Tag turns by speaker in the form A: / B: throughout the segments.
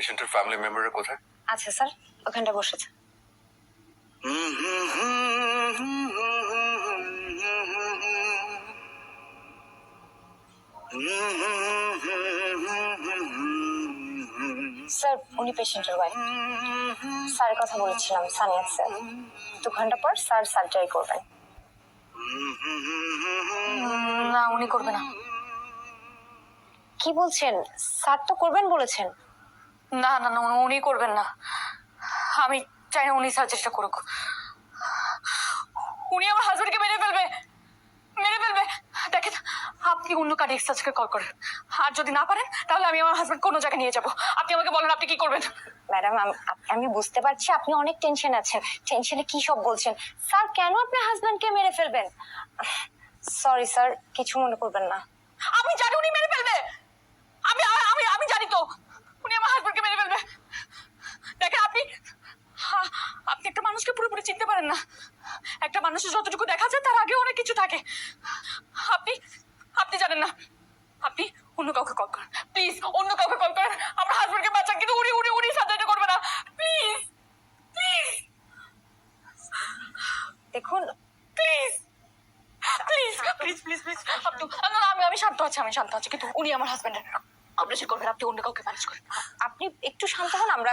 A: পেশেন্টের ফ্যামিলি মেম্বাররা কোথায়?
B: আচ্ছা স্যার, ওখানটা বসেছে। স্যার, উনি পেশেন্টের ওয়াইফ। স্যারের কথা বলেছিলাম, সানিয়া স্যার। 2 ঘন্টা পর স্যার সার্জারি করবেন। না, উনি করবে না। কি বলছেন? স্যার তো করবেন বলেছেন। না না না, উনি করবেন না। আমি চাই না উনি সার্জারিটা করুক। উনি আমার হাজবেন্ডকে মেরে ফেলবে, মেরে ফেলবে। দেখেন, আপনি অন্য কার্ডিয়াক সার্জনকে কল করেন। আর যদি না পারেন তাহলে আমি আমার হাজবেন্ড কোনো জায়গায় নিয়ে যাব। আপনি আমাকে বলেন আপনি কি করবেন। ম্যাডাম, আমি বুঝতে পারছি আপনি অনেক টেনশন আছেন। টেনশনে কি সব বলছেন। স্যার কেন আপনার হাজবেন্ডকে মেরে ফেলবেন? সরি স্যার, কিছু মনে করবেন না। আমি জানি উনি মেরে ফেলবে। আমি আমি আমি জানি তো উনি আমার হাজবেন্ডকে মেরে ফেলবে। দেখেন, আপনি একটা মানুষকে পুরোপুরি চিনতে পারেন না। একটা মানুষের যতটুকু দেখা যায় তার আগে অনেক কিছু থাকে। আপনি আপনি জানেন না। আপনি অন্য কাউকে কল করেন, প্লিজ। অন্য কাউকে কল করেন, আমার হাজবেন্ডকে বাঁচান। কিন্তু উনি সার্জারিটা করবে না, প্লিজ প্লিজ। দেখুন, please please please please please. আমি শান্ত আছি, আমি শান্ত আছি, কিন্তু উনি আমার হাজবেন্ডের অপারেশন করবেন। আপনি অন্য কাউকে ম্যানেজ করেন। আপনি একটু শান্ত হন। আমরা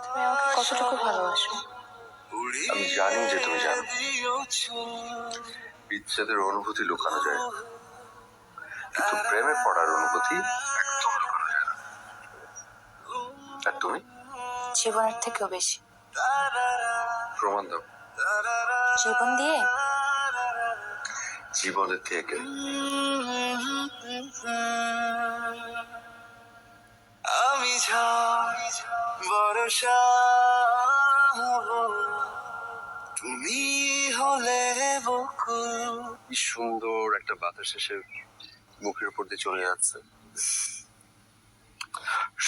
B: তুমি আমাকে কতটুকু ভালোবাসো?
A: আমি জানি যে তুমি জানো। বিচ্ছেদের অনুভূতি লুকানো যায়, কিন্তু প্রেমে পড়ার অনুভূতি একদম লুকানো যায় না। আর তুমি?
B: জীবনের থেকেও বেশি।
A: প্রমাণ দাও।
B: জীবন দিয়ে?
A: জীবনের থেকে।
C: আমি ভরসা, তুমি হলে বকুল।
A: কি সুন্দর একটা বাতাস এসে মুখের উপর দিয়ে চলে যাচ্ছে।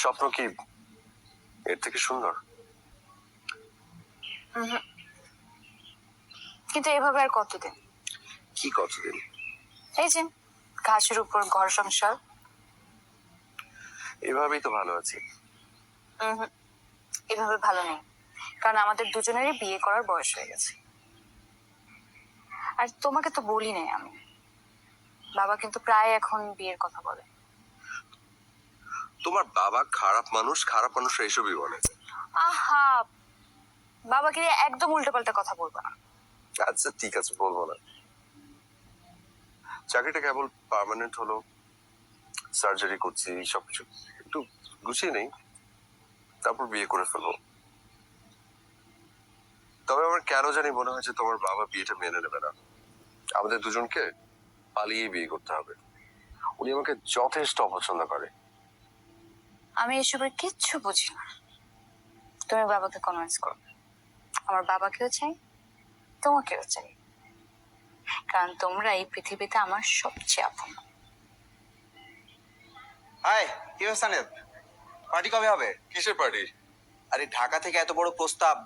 A: স্বপ্ন কি এর থেকে সুন্দর?
B: কিন্তু এভাবে আর কতদিন?
A: কি কতদিন?
B: এই যে ঘাসের উপর ঘর সংসার।
A: এভাবেই তো ভালো আছি।
B: এভাবে ভালো নেই, কারণ আমাদের দুজনেরই বিয়ে করার বয়স হয়ে গেছে। আর তোমাকে তো বলি নাই আমি, বাবা কিন্তু প্রায় এখন বিয়ের কথা বলে।
A: তোমার বাবা খারাপ মানুষ, খারাপ মানুষরা এসবই বলে।
B: আহা, বাবাকে দিয়ে একদম উল্টোপাল্টা কথা বলবো না।
A: আচ্ছা ঠিক আছে, বলবো না। চাকরিটা কেবল পার্মানেন্ট হলো, সার্জারি করছি, সবকিছু একটু গুছিয়ে নেই, তারপর বিয়ে করে ফেলবো। তবে আমার কেন জানি মনে হয় যে তোমার বাবা বিয়েটা মেনে নেবে না। আমাদের দুজনকে পালিয়ে বিয়ে করতে হবে। উনি আমাকে যথেষ্ট অপছন্দ করে।
B: আমি এসবের কিচ্ছু বুঝি না। তুমি বাবাকে কনভিন্স করো। আমার বাবাকেও চাই, তোমাকেও চাই, কারণ তোমরা এই পৃথিবীতে আমার সবচেয়ে আপন।
C: হাই, কি অবস্থা? পার্টি কবে হবে?
A: কিসের পার্টি?
C: আরে ঢাকা থেকে এত বড় প্রস্তাব,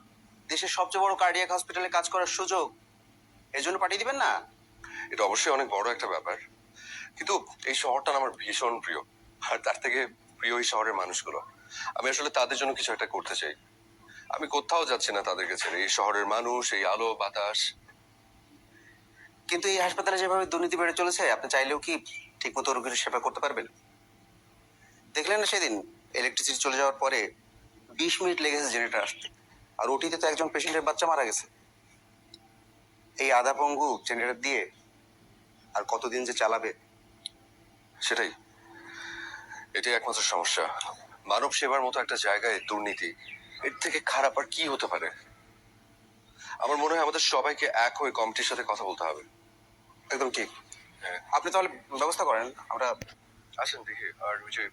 C: দেশের সবচেয়ে বড় কার্ডিয়াক হসপিটালে কাজ করার সুযোগ, এর জন্য পার্টি দিবেন না?
A: এটা অবশ্যই অনেক বড় একটা ব্যাপার, কিন্তু এই শহরটা আমার ভীষণ প্রিয়। আর তার থেকে প্রিয় এই শহরের মানুষগুলো। আমি আসলে তাদের জন্য কিছু একটা করতে চাই। আমি কোথাও যাচ্ছি না তাদেরকে ছেড়ে। এই শহরের মানুষ, এই আলো বাতাস।
C: কিন্তু এই হাসপাতালে যেভাবে দুর্নীতি বেড়ে চলেছে, আপনি চাইলেও কি ঠিক মতো রোগীর সেবা করতে পারবেন? দেখলেন না সেদিন ইলেকট্রিসিটি চলে যাওয়ার পরে 20 মিনিট লেগেছে জেনারেটর আসতে, আর ওটিতে তো একজন পেশেন্টের বাচ্চা মারা গেছে। এই আধা পঙ্গু জেনারেটর দিয়ে আর কতদিন যে চালাবে?
A: সেটাই, এটাই একমাত্র সমস্যা। মানব সেবার মতো একটা জায়গায় দুর্নীতি, এর থেকে খারাপ আর কি হতে পারে? আমার মনে হয় আমাদের সবাইকে এক হয়ে কমিটির সাথে কথা বলতে হবে।
C: একদম ঠিক।
A: হ্যাঁ,
C: আপনি তাহলে ব্যবস্থা করেন, আমরা
A: আসেন দেখি। আর ওই যে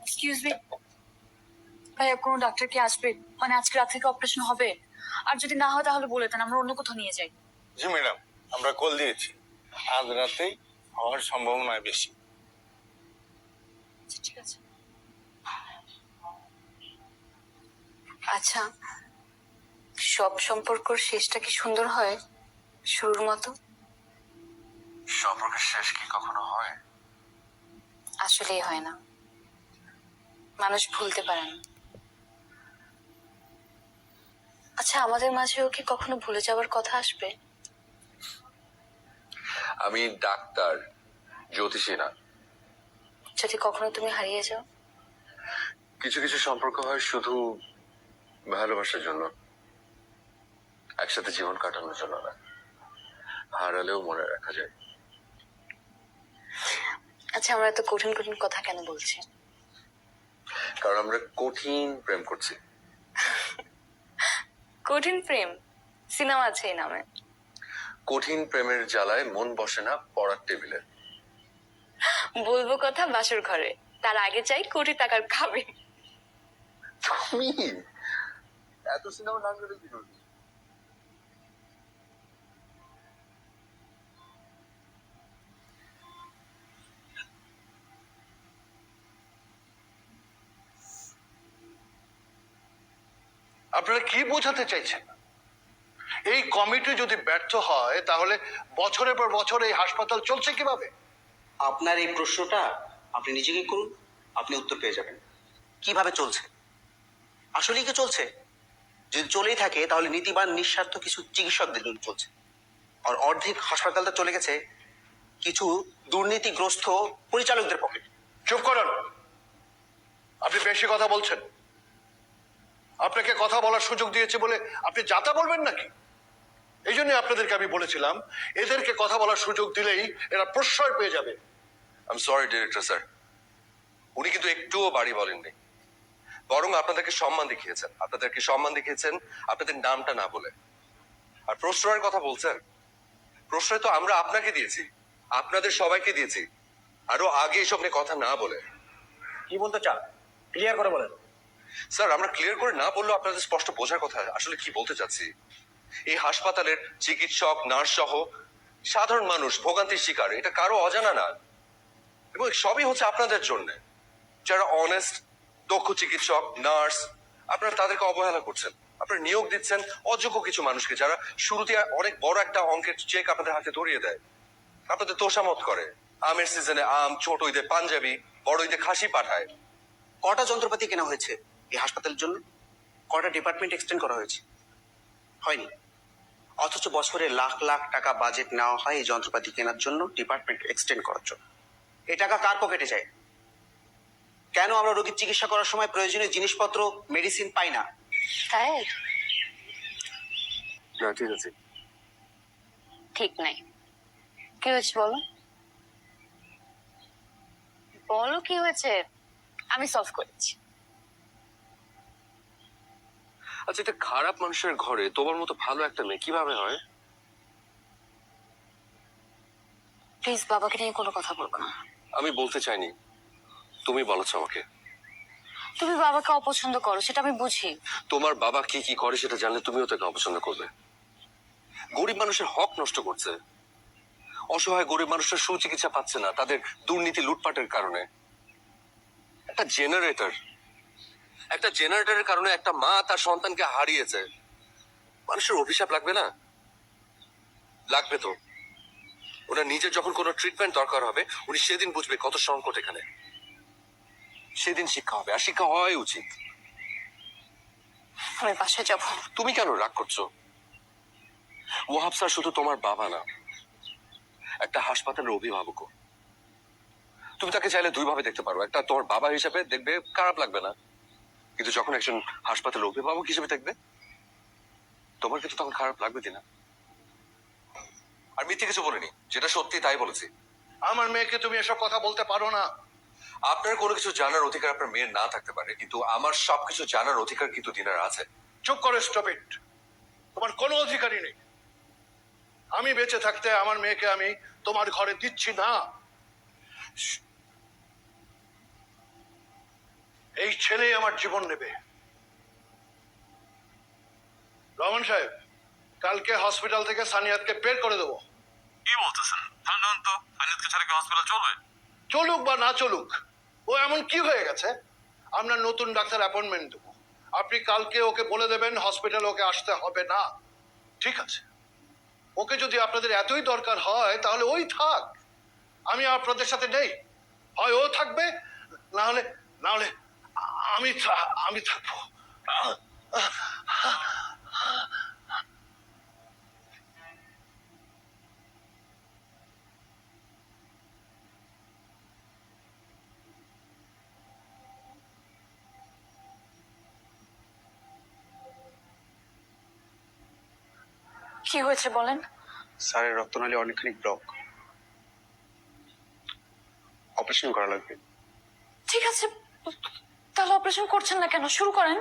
B: এক্সকিউজ মি ভাইয়া, কোনো ডাক্তার কি আসবে? মানে আজকে রাত থেকে অপারেশন হবে, আর যদি না হয় তাহলে বলে দেন, আমরা অন্য কোথাও নিয়ে যাই।
D: জি ম্যাডাম, আমরা কল দিয়েছি, আজ রাতেই হওয়ার সম্ভাবনা বেশি।
B: আচ্ছা, ঠিক আছে। আচ্ছা, সব সম্পর্কর শেষটা কি সুন্দর হয় শুরুর মতো?
A: সম্পর্কের শেষ কি কখনো হয়?
B: আসলেই হয় না, মানুষ ভুলতে পারে না। আচ্ছা, আমাদের মাঝেও কি কখনো ভুলে যাওয়ার কথা আসবে?
A: আমি ডাক্তার, জ্যোতিষী না।
B: যদি কখনো তুমি হারিয়ে যাও?
A: কিছু কিছু সম্পর্ক হয় শুধু ভালোবাসার জন্য, একসাথে জীবন কাটানোর জন্য না। হারালেও মনে রাখা যায়।
B: আচ্ছা, আমরা এত কঠিন কঠিন কথা কেন বলছি?
A: কারণ আমরা কঠিন প্রেম করছি।
B: কঠিন প্রেম সিনেমা আছে এই নামে।
A: কঠিন প্রেমের জ্বালায় মন বসে না পড়ার টেবিলে।
B: বলবো কথা বাসর ঘরে, তার আগে চাই কোটি টাকার খাবে।
A: তুমি এত সিনেমা না করে কি করবি?
E: আপনারা কি বোঝাতে চাইছেন? এই কমিটি যদি ব্যর্থ হয় তাহলে বছরের পর বছর এই হাসপাতাল চলছে কিভাবে?
C: আপনার এই প্রশ্নটা আপনি নিজেকে করুন, আপনি উত্তর পেয়ে যাবেন। কিভাবে চলছে? আসলেই কি চলছে? যদি চলেই থাকে তাহলে নীতিবান নিঃস্বার্থ কিছু চিকিৎসকদের জন্য চলছে, আর অর্ধেক হাসপাতালটা চলে গেছে কিছু দুর্নীতিগ্রস্ত পরিচালকদের পকেটে।
E: চুপ করুন, আপনি বেশি কথা বলছেন। আপনাকে কথা বলার সুযোগ দিয়েছে বলে আপনি যাতা বলবেন নাকি? এই জন্য আপনাদেরকে আমি বলেছিলাম এদেরকে কথা বলার সুযোগ দিলেই এরা প্রশ্রয় পেয়ে যাবে।
A: I am sorry director sir, উনি কিন্তু একটুও বাড়ি বলেননি, বরং আপনাদেরকে সম্মান দেখিয়েছেন। আপনাদেরকে সম্মান দেখিয়েছেন আপনাদের নামটা না বলে। আর প্রশ্রয়ের কথা বলছেন, প্রশ্রয় তো আমরা আপনাকে দিয়েছি, আপনাদের সবাইকে দিয়েছি, আরো আগে এসব নিয়ে কথা না বলে।
C: কি বলতে চান ক্লিয়ার করে বলেন।
A: স্যার, আমরা ক্লিয়ার করে না বললেও আপনাদের স্পষ্ট বোঝার কথা আসলে কি বলতে চাচ্ছি। এই হাসপাতালের চিকিৎসক, নার্স সহ সাধারণ মানুষ ভোগান্তির শিকার, এটা কারো অজানা না। এবং সবই হচ্ছে আপনাদের জন্য। যারা অনেস্ট, দক্ষ চিকিৎসক, নার্স, আপনারা তাদেরকে অবহেলা করছেন। আপনারা নিয়োগ দিচ্ছেন অযোগ্য কিছু মানুষকে, যারা শুরুতে অনেক বড় একটা অঙ্কের চেক আপনাদের হাতে ধরিয়ে দেয়, আপনাদের তোষামত করে। আমের সিজনে আম, ছোট ঈদে পাঞ্জাবি, বড় ঈদে খাসি পাঠায়।
C: কটা যন্ত্রপাতি কেনা হয়েছে এই হাসপাতালের জন্য? কটা ডিপার্টমেন্ট এক্সটেন্ড করা হয়েছে? হয়নি। অথচ বছরে লাখ লাখ টাকা বাজেট নেওয়া হয় এই যন্ত্রপাতি কেনার জন্য, ডিপার্টমেন্ট এক্সটেন্ড করার জন্য। এই টাকা কার পকেটে যায়? কেন আমরা রোগীর চিকিৎসা করার সময় প্রয়োজনীয় জিনিসপত্র, মেডিসিন পাই না?
B: তাই
A: না, ঠিক আছে।
B: ঠিক নাই। কি হয়েছে বলো? বলো কি হয়েছে, আমি সলভ করেছি।
A: আচ্ছা, এটা খারাপ মানুষের ঘরে তোমার মতো ভালো একটা মেয়ে কিভাবে হয়?
B: প্লিজ বাবাকে নিয়ে কোনো কথা বলবো না।
A: আমি বলতে চাইনি, তুমি বলেছো আমাকে।
B: তুমি বাবাকে অপছন্দ করো, সেটা আমি বুঝি।
A: তোমার বাবা কি কি করে সেটা জানলে তুমিও তাকে অপছন্দ করবে। গরিব মানুষের হক নষ্ট করছে, অসহায় গরিব মানুষের সুচিকিৎসা পাচ্ছে না তাদের দুর্নীতি লুটপাটের কারণে। একটা জেনারেটরের কারণে একটা মা তার সন্তানকে হারিয়েছে। মানুষের অভিশাপ লাগবে না? লাগবে তো। ওনার নিজের যখন কোনো ট্রিটমেন্ট দরকার হবে, উনি সেদিন বুঝবে কত সংকট এখানে। সেদিন শিক্ষা হবে, আর শিক্ষা হওয়াই উচিত।
B: আমি বাসায় যাবো।
A: তুমি কেন রাগ করছো? ওয়াহাব স্যার শুধু তোমার বাবা না, একটা হাসপাতালের অভিভাবকও। তুমি তাকে চাইলে দুই ভাবে দেখতে পারো। একটা, তোমার বাবা হিসেবে দেখবে, খারাপ লাগবে না। কিন্তু যখন একজন হাসপাতালের অভিভাবক হিসেবে দেখবে, তোমার কিন্তু তখন খারাপ লাগবে দিনা। আর মিথ্যে কিছু বলিনি, যেটা সত্যি তাই বলেছি।
E: আমার মেয়েকে তুমি এসব কথা বলতে পারো না।
A: আপনার কোনো কিছু জানার অধিকার আপনার মেয়ের না থাকতে পারে, কিন্তু আমার সবকিছু জানার অধিকার কিন্তু দিনার আছে।
E: চুপ করে স্টপ ইট। তোমার কোনো অধিকারই নেই। আমি বেঁচে থাকতে আমার মেয়েকে আমি তোমার ঘরে দিচ্ছি না। এই ছেলেই আমার জীবন নেবে। রহমান সাহেব, কালকে হসপিটাল থেকে সানিয়াতকে বের করে দেবো।
F: কি বলতেছেন? ঠান্ডা তো ফাইনালকে ছাড়া কি হসপিটাল চলবে?
E: চলুক বা না চলুক, ও এমন কি হয়ে গেছে? আমরা নতুন ডাক্তার অ্যাপয়েন্টমেন্ট দেবো, আপনি কালকে ওকে বলে দেবেন হসপিটালে ওকে আসতে হবে না, ঠিক আছে? ওকে যদি আপনাদের এতই দরকার হয় তাহলে ওই থাক, আমি আপনাদের সাথে নেই। হয় ও থাকবে, না হলে না হলে আমি থাকবো।
B: কি হয়েছে বলেন?
C: স্যারের রক্তনালী অনেকখানি ব্লক, অপারেশন করা লাগবে।
B: ঠিক আছে, তাহলে অপারেশন করছেন না কেন? শুরু করেন।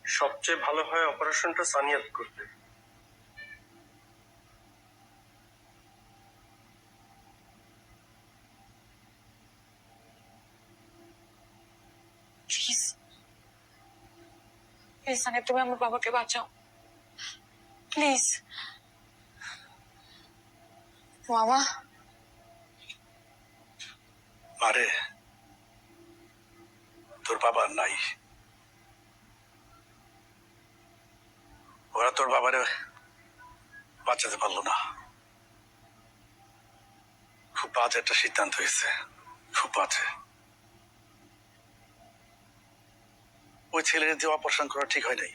G: সবচেয়ে ভালো হয় অপারেশনটা সানিয়াত করতে।
B: প্লিজ প্লিজ সানিয়া, তুমি আমার বাবাকে বাঁচাও প্লিজ। মামা,
G: আরে তোর বাবা নাই, ওরা তোর বাবারে বাঁচাতে পারলো না। খুব বাজে একটা সিদ্ধান্ত হয়েছে, খুব বাজে। ওই ছেলের দিয়ে অপারেশন করা ঠিক হয় নাই।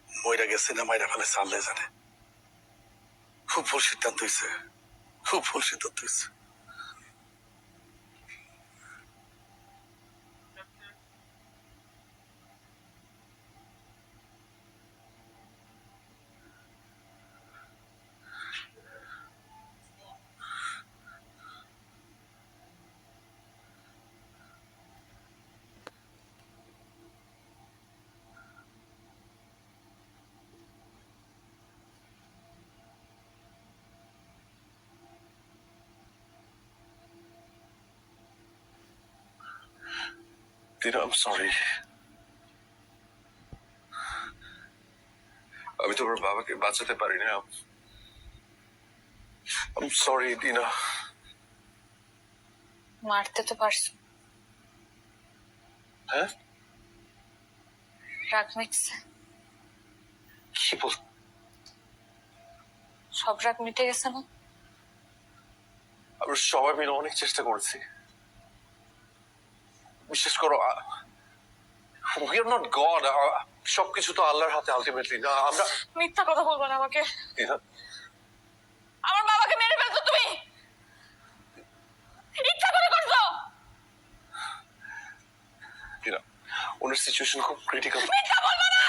G: মইরা গেছে না মাইরা ফেলে সারলে জানে। খুব ভুল সিদ্ধান্ত হয়েছে, খুব ভুল সিদ্ধান্ত হয়েছে।
A: দিনা, আই এম সরি। আমি তোমার বাবাকে বাঁচাতে পারি না। আই এম সরি দিনা।
B: মারতে তো পারছো,
A: হ্যাঁ,
B: রাগ মিটছে,
A: কি বল?
B: সব রাগ মিটে গেছে না?
A: আমরা সবাই মিলে অনেক চেষ্টা করেছি, বিশেষ করো উই আর নট গড। সবকিছু তো আল্লাহর হাতে আলটিমেটলি। না, আমরা
B: মিথ্যা কথা বলবো না আমাকে।
A: দিনা,
B: আমার বাবাকে মেরে ফেলছো তুমি, ইচ্ছা করে করছো।
A: দিনা, ওনার সিচুয়েশন খুব ক্রিটিক্যাল।
B: মিথ্যা বলবো না,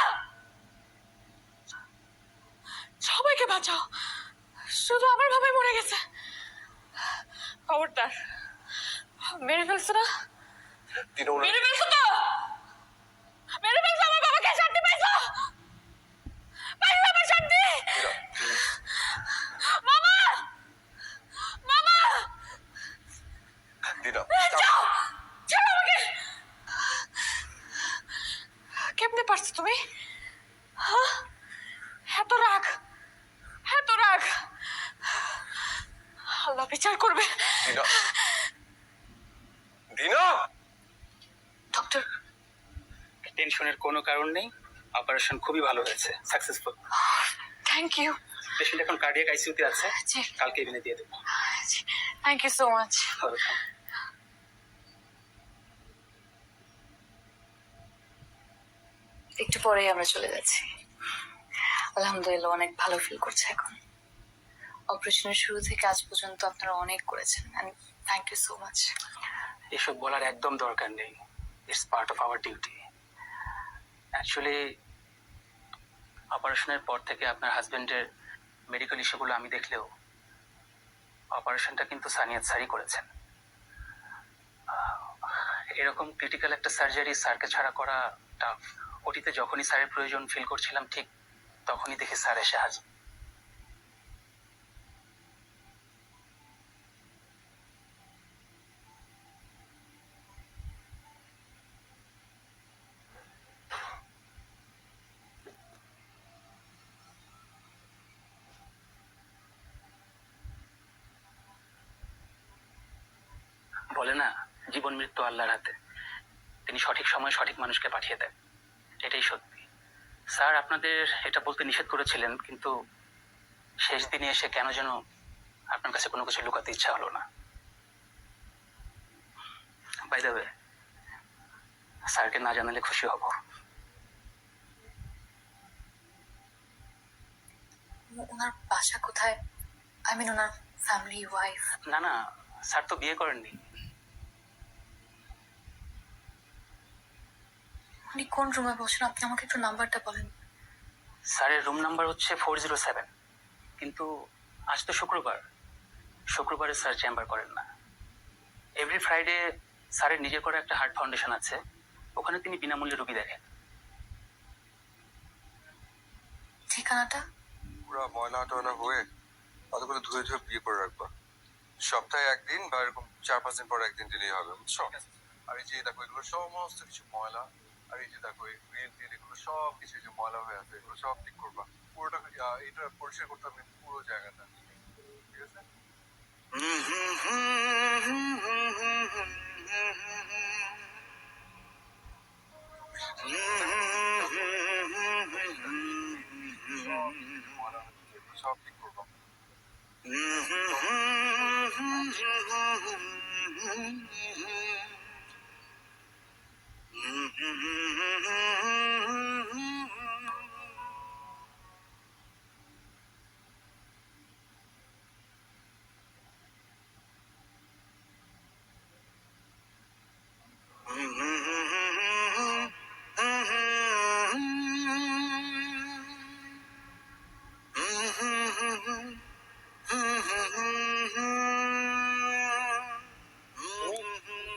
B: সবাইকে বাঁচাও, শুধু আমার বাবাই মরে গেছে। খবরদার, মেরে ফেলছো না?
A: দিনা, ওনার
B: মেরে ফেলছো তো, মেরে ফেলছো আমার বাবাকে। শান্তি পাইছো? পাইছো আমার শান্তি? মামা, মামা,
A: দিনা,
B: যাও, ছাড়ো আমাকে। কেমনে পারছো তুমি? হ্যাঁ? এত রাগ, এত রাগ। আল্লাহ বিচার করবে।
A: দিনা, দিনা।
B: ডক্টর,
H: টেনশনের কোনো কারণ নেই, অপারেশন খুবই ভালো হয়েছে, সাকসেসফুল।
B: Thank you.
H: পেশেন্ট এখন কার্ডিয়াক আইসিইউতে আছে,
B: জি,
H: কালকে ইভিনে দিয়ে দেবো।
B: Thank you so much. একটু পরেই আমরা চলে যাচ্ছি। আলহামদুলিল্লাহ, অনেক ভালো ফিল করছে এখন। অপারেশনের শুরু থেকে আজ পর্যন্ত আপনারা অনেক করেছেন, থ্যাংক ইউ সো মাচ।
H: এসব বলার একদম দরকার নেই, it's part of our duty. Actually অপারেশনের পর থেকে আপনার হাজবেন্ডের মেডিকেল ইস্যুগুলো আমি দেখলেও অপারেশনটা কিন্তু সানিয়াত স্যারই করেছেন। এরকম ক্রিটিক্যাল একটা সার্জারি স্যারকে ছাড়া করা টাফ। ওটিতে যখনই স্যারের প্রয়োজন ফিল করছিলাম, ঠিক তখনই দেখি স্যার এসে হাজির। বলে না, জীবন মৃত্যু আল্লাহর হাতে। তিনি সঠিক সময়ে সঠিক মানুষকে পাঠিয়ে দেন, এটাই সত্যি। স্যার আপনাদের এটা বলতে নিষেধ করেছিলেন, কিন্তু শেষ দিনে এসে কেন যেন আপনার কাছে কোনো কিছু লুকাতে ইচ্ছা হলো না। বাই দ্য ওয়ে, স্যারকে না জানালে খুশি হব।
B: ওনার বাসা কোথায়? আই মিন ওনার ফ্যামিলি, ওয়াইফ।
H: না না, স্যার তো বিয়ে করেননি।
B: উনি কোন রুমে বসেন? আপনি আমাকে একটু নাম্বারটা বলেন।
H: স্যারের রুম নাম্বার হচ্ছে 407, কিন্তু আজ তো শুক্রবার, শুক্রবারে স্যার চেম্বার করেন না। এভরি ফ্রাইডে স্যারের নিজের করা একটা হার্ট ফাউন্ডেশন আছে, ওখানে তিনি বিনামূল্যে রুগী দেখেন।
B: ঠিকানাটা?
A: পুরো ময়লা টয়লা হয়ে কতগুলো ধুয়ে ধুয়ে বিয়ে করে রাখবা। সপ্তাহে একদিন বা এরকম 4-5 দিন পর একদিন দিলেই হবে, বুঝছো? আর এই যে দেখো এগুলো সমস্ত কিছু ময়লা, আর এই যে দেখো এই গ্রিল টিল এগুলো সব কিছু যে ময়লা হয়ে আছে এগুলো সব ঠিক করবা। পুরোটা এটা পরিষ্কার করতে হবে পুরো জায়গাটা, ঠিক আছে? সব ঠিক করবা।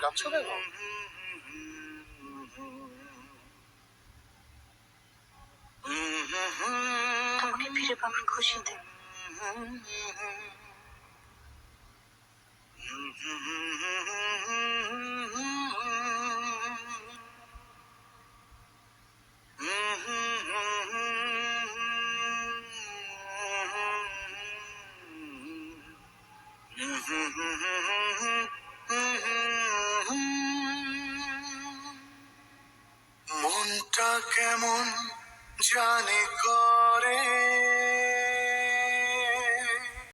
C: কাঁদছো কেন?
B: আমাকে ফিরে পাবার খুশিতে।
G: মনটা কেমন জানে করে